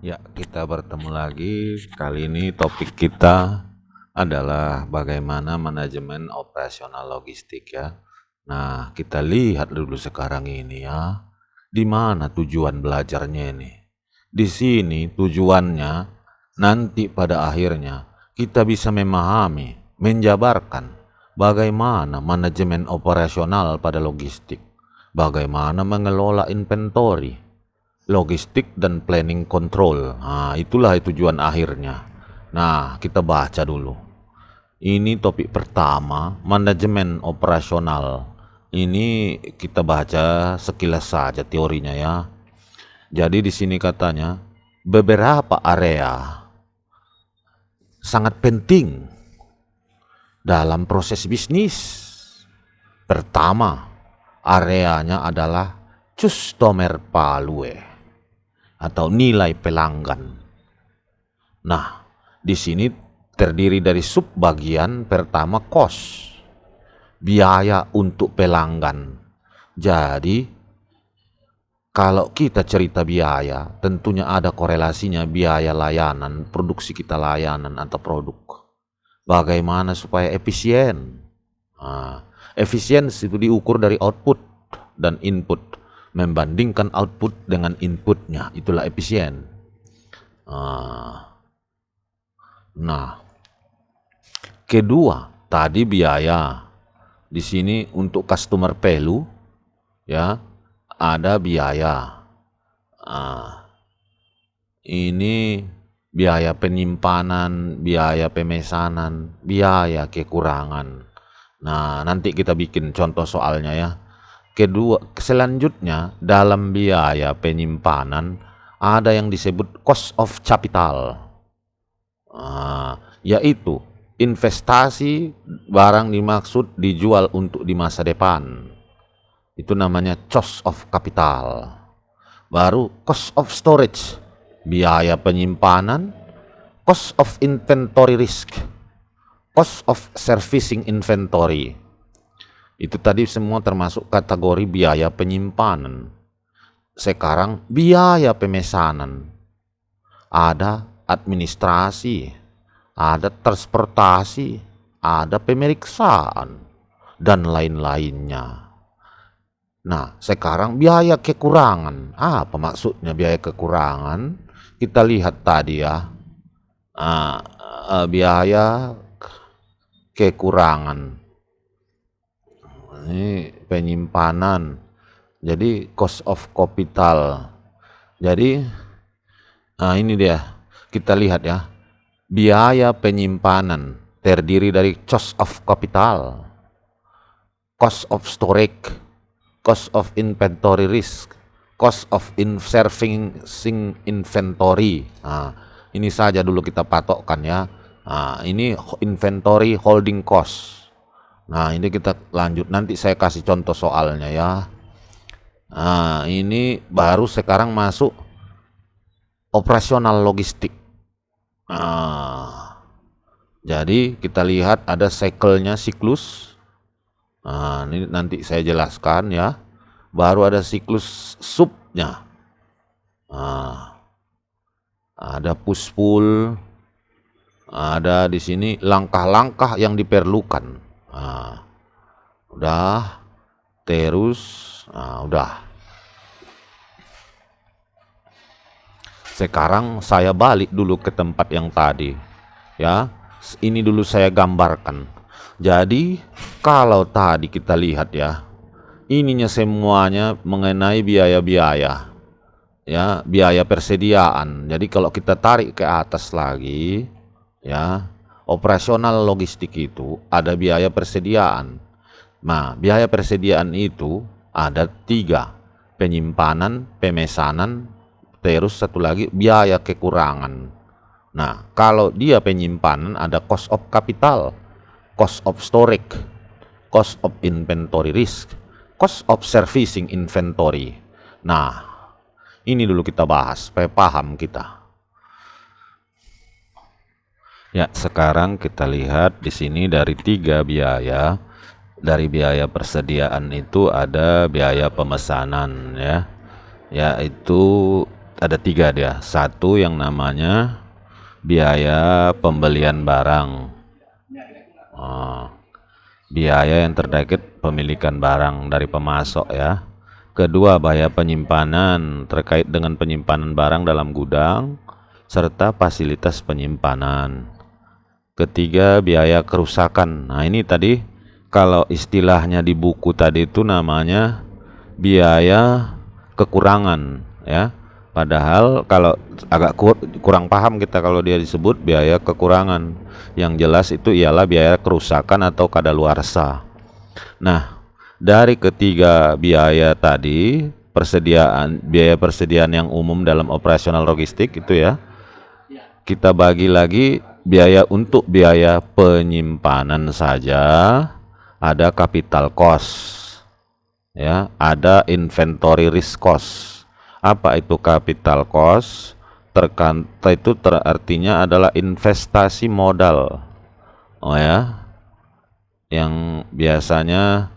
Ya, kita bertemu lagi. Kali ini topik kita adalah bagaimana manajemen operasional logistik ya. Nah, kita lihat dulu sekarang ini ya. Di mana tujuan belajarnya ini? Di sini tujuannya nanti pada akhirnya kita bisa memahami, menjabarkan bagaimana manajemen operasional pada logistik, bagaimana mengelola inventory, logistik dan planning control. Nah, itulah tujuan akhirnya. Nah, kita baca dulu. Ini topik pertama, manajemen operasional. Ini kita baca sekilas saja teorinya ya. Jadi di sini katanya beberapa area sangat penting dalam proses bisnis. Pertama, areanya adalah customer value atau nilai pelanggan. Nah, di sini terdiri dari subbagian pertama cost, biaya untuk pelanggan. Jadi, kalau kita cerita biaya, tentunya ada korelasinya biaya layanan, produksi kita layanan atau produk. Bagaimana supaya efisien? Nah, efisiensi itu diukur dari output dan input. Membandingkan output dengan inputnya, itulah efisien. Nah, kedua, tadi biaya. Di sini untuk customer value, ya, ada biaya. Ini biaya penyimpanan, biaya pemesanan, biaya kekurangan. Nah, nanti kita bikin contoh soalnya ya. Kedua, selanjutnya dalam biaya penyimpanan ada yang disebut cost of capital, yaitu investasi barang dimaksud dijual untuk di masa depan. Itu namanya cost of capital. Baru cost of storage, biaya penyimpanan, cost of inventory risk, cost of servicing inventory. Itu tadi semua termasuk kategori biaya penyimpanan. Sekarang biaya pemesanan. Ada administrasi, ada transportasi, ada pemeriksaan, dan lain-lainnya. Nah, sekarang biaya kekurangan. Apa maksudnya biaya kekurangan? Kita lihat tadi ya. Biaya kekurangan. Ini penyimpanan, jadi cost of capital. Jadi ini dia, kita lihat ya, biaya penyimpanan terdiri dari cost of capital, cost of storage, cost of inventory risk, cost of servicing inventory. Ini saja dulu kita patokkan ya. Ini inventory holding cost. Nah, ini kita lanjut, nanti saya kasih contoh soalnya ya. Ini baru sekarang masuk operasional logistik. Jadi kita lihat ada cycle-nya, siklus. Ini nanti saya jelaskan ya. Baru ada siklus subnya. Ada push pull. Ada di sini langkah-langkah yang diperlukan. Udah, terus, udah. Sekarang saya balik dulu ke tempat yang tadi, ya. Ini dulu saya gambarkan. Jadi kalau tadi kita lihat ya, ininya semuanya mengenai biaya-biaya, ya, biaya persediaan. Jadi kalau kita tarik ke atas lagi, ya. Operasional logistik itu ada biaya persediaan. Nah, biaya persediaan itu ada 3, penyimpanan, pemesanan, terus satu lagi biaya kekurangan. Nah, kalau dia penyimpanan ada cost of capital, cost of storage, cost of inventory risk, cost of servicing inventory. Nah, ini dulu kita bahas supaya paham kita. Ya, sekarang kita lihat di sini dari 3 biaya. Dari biaya persediaan itu ada biaya pemesanan ya, yaitu ada 3 dia. Satu yang namanya biaya pembelian barang. Biaya yang terkait pemilikan barang dari pemasok ya. Kedua, biaya penyimpanan terkait dengan penyimpanan barang dalam gudang serta fasilitas penyimpanan. Ketiga, biaya kerusakan. Nah, ini tadi kalau istilahnya di buku tadi itu namanya biaya kekurangan ya. Padahal kalau agak kurang paham kita kalau dia disebut biaya kekurangan. Yang jelas itu ialah biaya kerusakan atau kadaluarsa. Nah, dari ketiga biaya tadi, biaya persediaan yang umum dalam operasional logistik itu ya, kita bagi lagi biaya penyimpanan saja ada capital cost ya, ada inventory risk cost. Apa itu capital cost? Itu artinya adalah investasi modal. Yang biasanya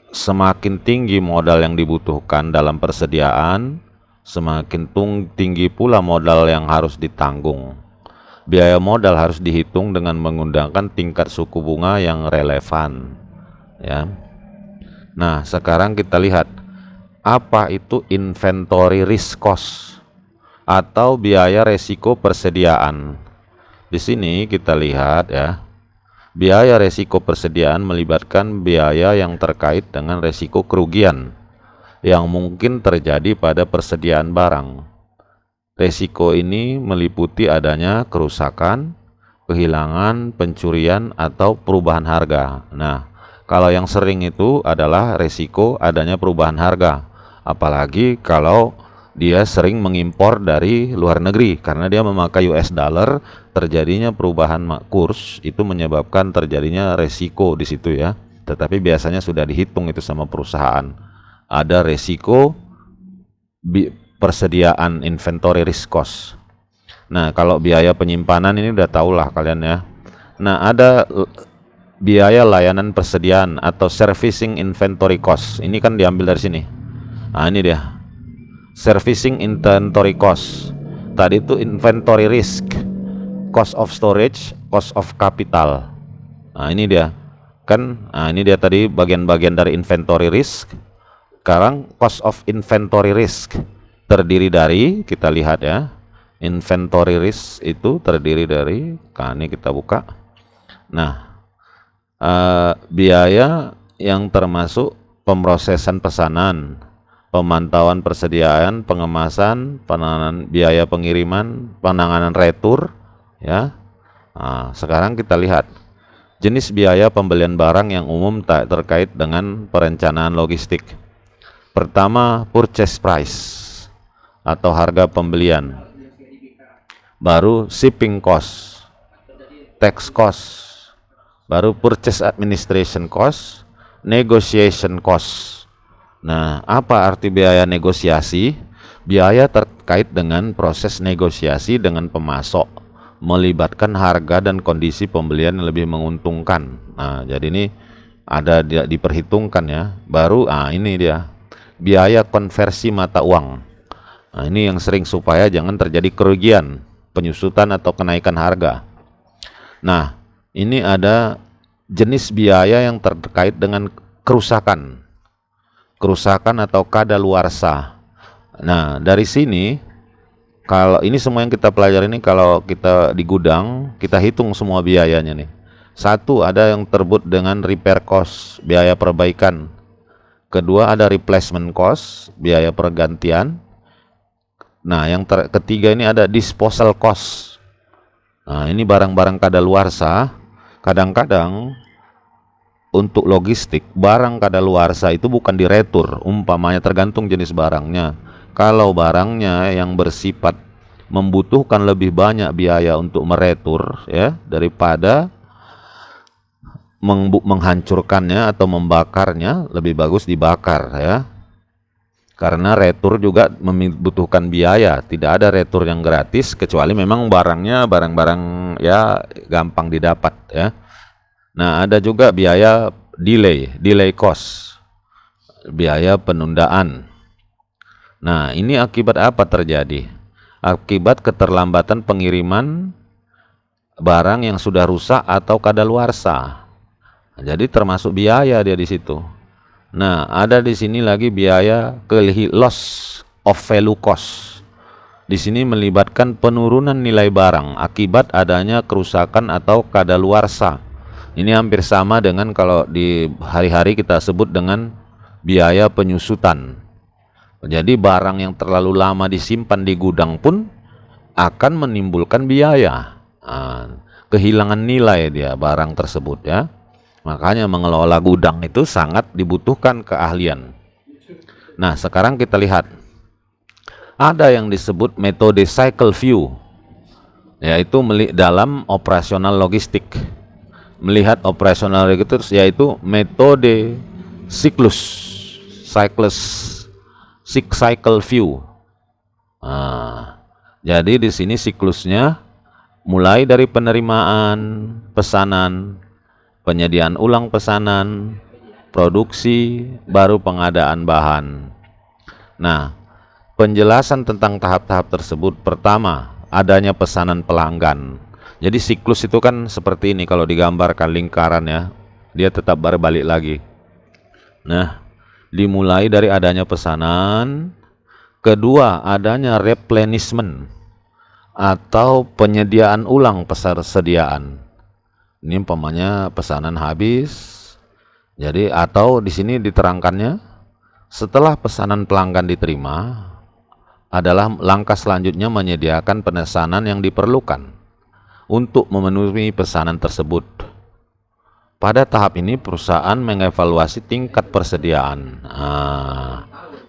semakin tinggi modal yang dibutuhkan dalam persediaan, semakin tinggi pula modal yang harus ditanggung. Biaya modal harus dihitung dengan menggunakan tingkat suku bunga yang relevan ya. Nah, sekarang kita lihat apa itu inventory risk cost atau biaya resiko persediaan. Di sini kita lihat ya, biaya resiko persediaan melibatkan biaya yang terkait dengan resiko kerugian yang mungkin terjadi pada persediaan barang. Resiko ini meliputi adanya kerusakan, kehilangan, pencurian, atau perubahan harga. Nah, kalau yang sering itu adalah resiko adanya perubahan harga. Apalagi kalau dia sering mengimpor dari luar negeri karena dia memakai US dollar, terjadinya perubahan kurs itu menyebabkan terjadinya resiko di situ ya. Tetapi biasanya sudah dihitung itu sama perusahaan. Ada resiko persediaan inventory risk cost. Nah, kalau biaya penyimpanan ini udah tahulah kalian ya. Nah, ada biaya layanan persediaan atau servicing inventory cost. Ini kan diambil dari sini. Nah, ini dia. Servicing inventory cost. Tadi itu inventory risk, cost of storage, cost of capital. Nah, ini dia. Ini dia tadi bagian-bagian dari inventory risk. Sekarang cost of inventory risk terdiri dari, kita lihat ya, inventory risk itu terdiri dari, ini kita buka. Nah, biaya yang termasuk pemrosesan pesanan, pemantauan persediaan, pengemasan, penanganan biaya pengiriman, penanganan retur ya. Nah, sekarang kita lihat jenis biaya pembelian barang yang umum terkait dengan perencanaan logistik. Pertama, purchase price atau harga pembelian. Baru shipping cost, tax cost, baru purchase administration cost, negotiation cost. Nah, apa arti biaya negosiasi? Biaya terkait dengan proses negosiasi dengan pemasok, melibatkan harga dan kondisi pembelian yang lebih menguntungkan. Nah, jadi ini ada diperhitungkan ya. Baru ini dia. Biaya konversi mata uang. Nah, ini yang sering supaya jangan terjadi kerugian, penyusutan atau kenaikan harga. Nah, ini ada jenis biaya yang terkait dengan kerusakan atau kadaluarsa. Nah, dari sini kalau ini semua yang kita pelajari ini, kalau kita di gudang kita hitung semua biayanya nih. Satu, ada yang tersebut dengan repair cost, biaya perbaikan. Kedua, ada replacement cost, biaya pergantian. Nah, yang ketiga ini ada disposal cost. Nah, ini barang-barang kadaluarsa. Kadang-kadang untuk logistik, barang kadaluarsa itu bukan diretur, umpamanya tergantung jenis barangnya. Kalau barangnya yang bersifat membutuhkan lebih banyak biaya untuk meretur ya daripada menghancurkannya atau membakarnya, lebih bagus dibakar ya. Karena retur juga membutuhkan biaya. Tidak ada retur yang gratis kecuali memang barangnya barang-barang ya gampang didapat ya. Nah, ada juga biaya delay cost, biaya penundaan. Nah, ini akibat apa terjadi? Akibat keterlambatan pengiriman barang yang sudah rusak atau kadaluarsa. Jadi termasuk biaya dia di situ. Nah, ada di sini lagi biaya loss of value cost. Di sini melibatkan penurunan nilai barang akibat adanya kerusakan atau kadaluarsa. Ini hampir sama dengan kalau di hari-hari kita sebut dengan biaya penyusutan. Jadi barang yang terlalu lama disimpan di gudang pun akan menimbulkan biaya. Kehilangan nilai dia barang tersebut ya. Makanya mengelola gudang itu sangat dibutuhkan keahlian. Nah, sekarang kita lihat. Ada yang disebut metode cycle view, yaitu dalam operasional logistik. Melihat operasional logistik yaitu metode cycle view. Jadi di sini siklusnya mulai dari penerimaan pesanan, penyediaan ulang pesanan, produksi, baru pengadaan bahan. Nah, penjelasan tentang tahap-tahap tersebut, pertama, adanya pesanan pelanggan. Jadi siklus itu kan seperti ini, kalau digambarkan lingkaran ya, dia tetap berbalik lagi. Nah, dimulai dari adanya pesanan, kedua adanya replenishment atau penyediaan ulang persediaan. Ini umpamanya pesanan habis. Jadi atau di sini diterangkannya setelah pesanan pelanggan diterima adalah langkah selanjutnya menyediakan pemesanan yang diperlukan untuk memenuhi pesanan tersebut. Pada tahap ini perusahaan mengevaluasi tingkat persediaan.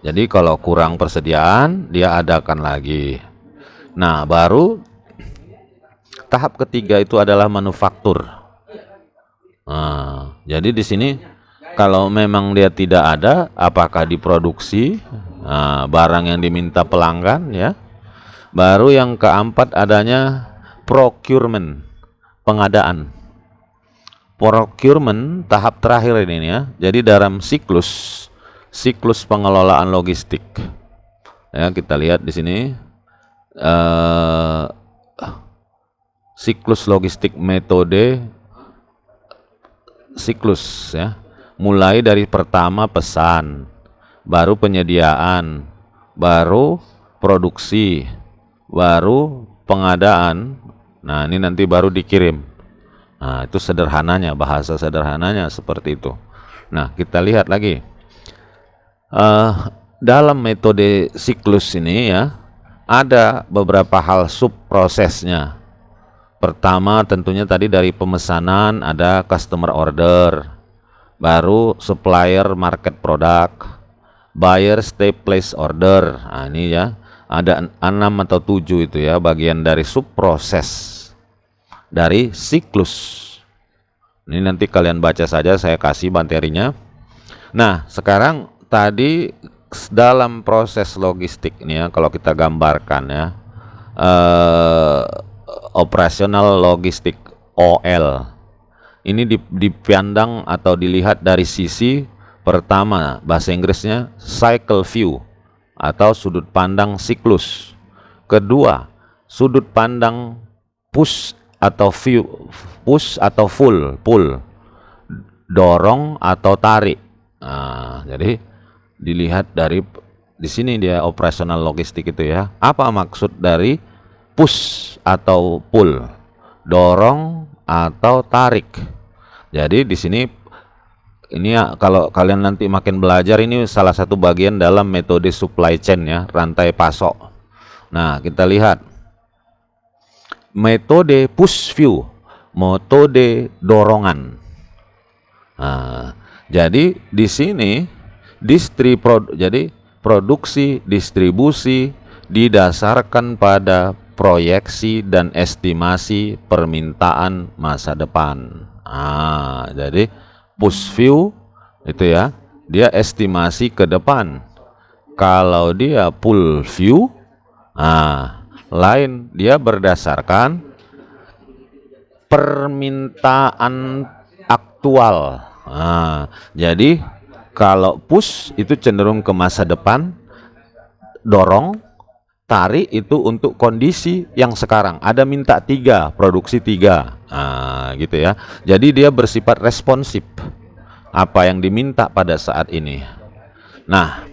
Jadi kalau kurang persediaan dia adakan lagi. Nah, baru tahap ketiga itu adalah manufaktur. Jadi di sini kalau memang dia tidak ada, apakah diproduksi barang yang diminta pelanggan ya. Baru yang keempat adanya procurement, pengadaan. Procurement tahap terakhir ini ya. Jadi dalam siklus pengelolaan logistik. Ya, kita lihat di sini siklus logistik metode siklus ya. Mulai dari pertama pesan, baru penyediaan, baru produksi, baru pengadaan. Nah, ini nanti baru dikirim. Nah, itu sederhananya, bahasa sederhananya seperti itu. Nah, kita lihat lagi dalam metode siklus ini ya, ada beberapa hal subprosesnya. Pertama tentunya tadi dari pemesanan ada customer order, baru supplier market product, buyer step place order. Nah, ini ya ada 6 atau 7 itu ya bagian dari subproses dari siklus. Ini nanti kalian baca saja, saya kasih materinya. Nah, sekarang tadi dalam proses logistik ini ya, kalau kita gambarkan ya, operasional logistik OL ini dipandang atau dilihat dari sisi pertama, bahasa Inggrisnya cycle view atau sudut pandang siklus. Kedua, sudut pandang push atau pull, dorong atau tarik. Nah, jadi dilihat dari di sini dia operasional logistik itu ya. Apa maksud dari push atau pull? Dorong atau tarik. Jadi di sini ini ya, kalau kalian nanti makin belajar, ini salah satu bagian dalam metode supply chain ya, rantai pasok. Nah, kita lihat metode push view, metode dorongan. Nah, jadi di sini jadi produksi distribusi didasarkan pada proyeksi dan estimasi permintaan masa depan. Jadi push view itu ya, dia estimasi ke depan. Kalau dia pull view, lain, dia berdasarkan permintaan aktual. Jadi kalau push itu cenderung ke masa depan, dorong, tarik itu untuk kondisi yang sekarang. Ada minta 3, produksi 3. Nah, gitu ya. Jadi dia bersifat responsif. Apa yang diminta pada saat ini. Nah,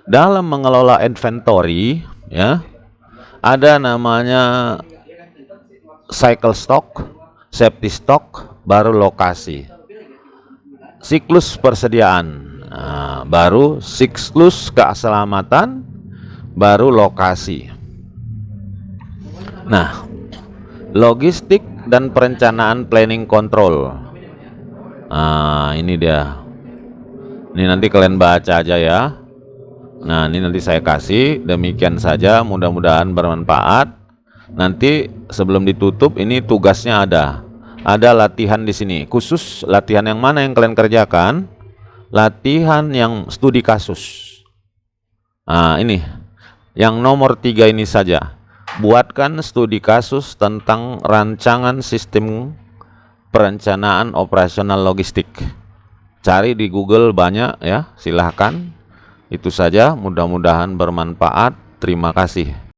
dalam mengelola inventory ya, ada namanya cycle stock, safety stock, baru lokasi. Siklus persediaan. Nah, baru siklus keselamatan, baru lokasi. Nah, logistik dan perencanaan planning control. Nah, ini dia. Ini nanti kalian baca aja ya. Nah, ini nanti saya kasih. Demikian saja, mudah-mudahan bermanfaat. Nanti sebelum ditutup ini tugasnya ada. Ada latihan di sini. Khusus latihan yang mana yang kalian kerjakan? Latihan yang studi kasus. Nah, ini yang nomor 3 ini saja. Buatkan studi kasus tentang rancangan sistem perencanaan operasional logistik. Cari di Google banyak ya, silahkan. Itu saja, mudah-mudahan bermanfaat. Terima kasih.